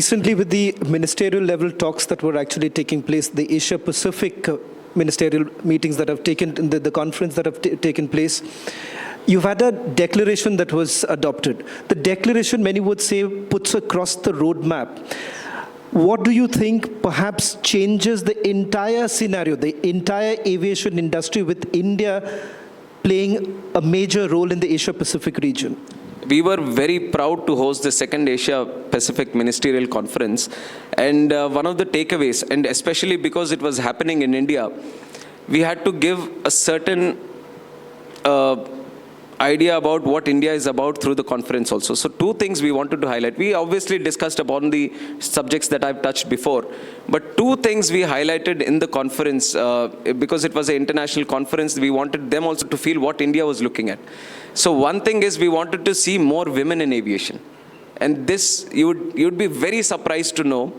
Recently, with the ministerial level talks that were actually taking place, the Asia Pacific ministerial meetings that have taken, the conference that have taken place, you've had a declaration that was adopted. The declaration, many would say, puts across the roadmap. What do you think perhaps changes the entire scenario, the entire aviation industry, with India playing a major role in the Asia Pacific region? We were very proud to host the second Asia Pacific Ministerial Conference, and one of the takeaways, and especially because it was happening in India, we had to give a certain idea about what India is about through the conference also. So two things we wanted to highlight. We obviously discussed upon the subjects that I've touched before, but two things we highlighted in the conference, because it was an international conference, we wanted them also to feel what India was looking at. So one thing is we wanted to see more women in aviation. And this, you'd be very surprised to know,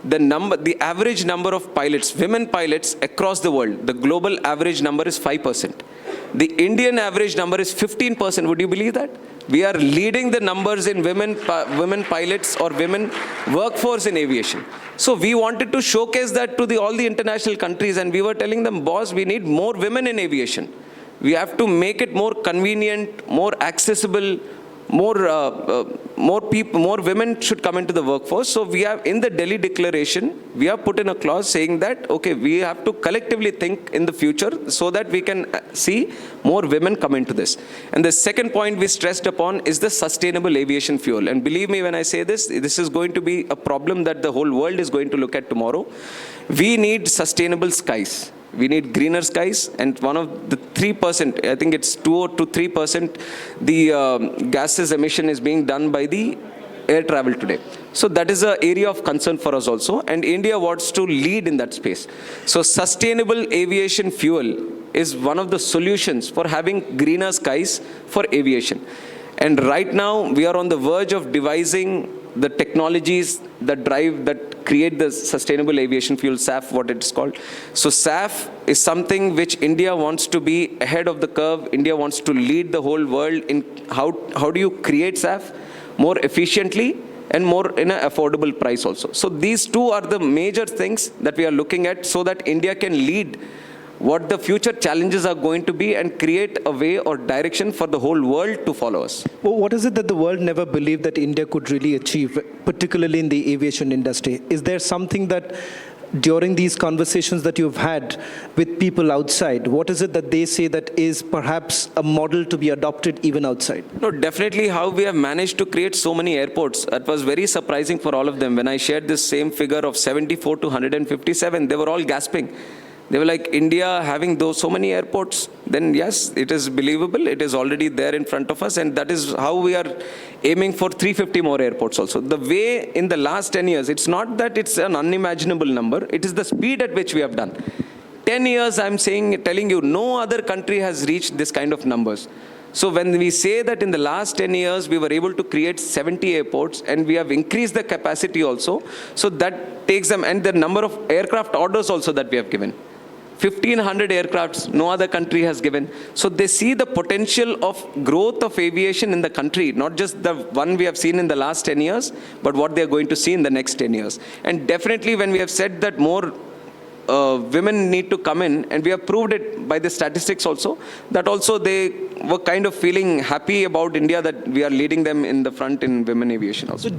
the average number of pilots, women pilots across the world, the global average number is 5%. The Indian average number is 15%. Would you believe that? We are leading the numbers in women pilots or women workforce in aviation. So we wanted to showcase that to all the international countries, and we were telling them, boss, we need more women in aviation. We have to make it more convenient, more accessible, more women should come into the workforce. So we have, in the Delhi Declaration, we have put in a clause saying that, okay, we have to collectively think in the future so that we can see more women come into this. And the second point we stressed upon is the sustainable aviation fuel. And believe me when I say this, this is going to be a problem that the whole world is going to look at tomorrow. We need sustainable skies. We need greener skies, and one of the 3%, I think it's 2 to 3%, the gases emission is being done by the air travel today. So that is an area of concern for us also, and India wants to lead in that space. So sustainable aviation fuel is one of the solutions for having greener skies for aviation. And right now, we are on the verge of devising the technologies that create the sustainable aviation fuel, SAF, what it's called. So SAF is something which India wants to be ahead of the curve. India wants to lead the whole world in how do you create SAF more efficiently and more in an affordable price also. So these two are the major things that we are looking at so that India can lead what the future challenges are going to be and create a way or direction for the whole world to follow us. Well, what is it that the world never believed that India could really achieve, particularly in the aviation industry? Is there something that during these conversations that you've had with people outside, what is it that they say that is perhaps a model to be adopted even outside? No, definitely how we have managed to create so many airports. That was very surprising for all of them. When I shared this same figure of 74 to 157, they were all gasping. They were like, India having so many airports, then yes, it is believable. It is already there in front of us, and that is how we are aiming for 350 more airports also. The way in the last 10 years, it's not that it's an unimaginable number, it is the speed at which we have done. 10 years, I'm telling you, no other country has reached this kind of numbers. So when we say that in the last 10 years, we were able to create 70 airports, and we have increased the capacity also, so that takes them, and the number of aircraft orders also that we have given. 1,500 aircrafts, no other country has given. So they see the potential of growth of aviation in the country, not just the one we have seen in the last 10 years, but what they are going to see in the next 10 years. And definitely when we have said that more women need to come in, and we have proved it by the statistics also, that also they were kind of feeling happy about India that we are leading them in the front in women aviation also.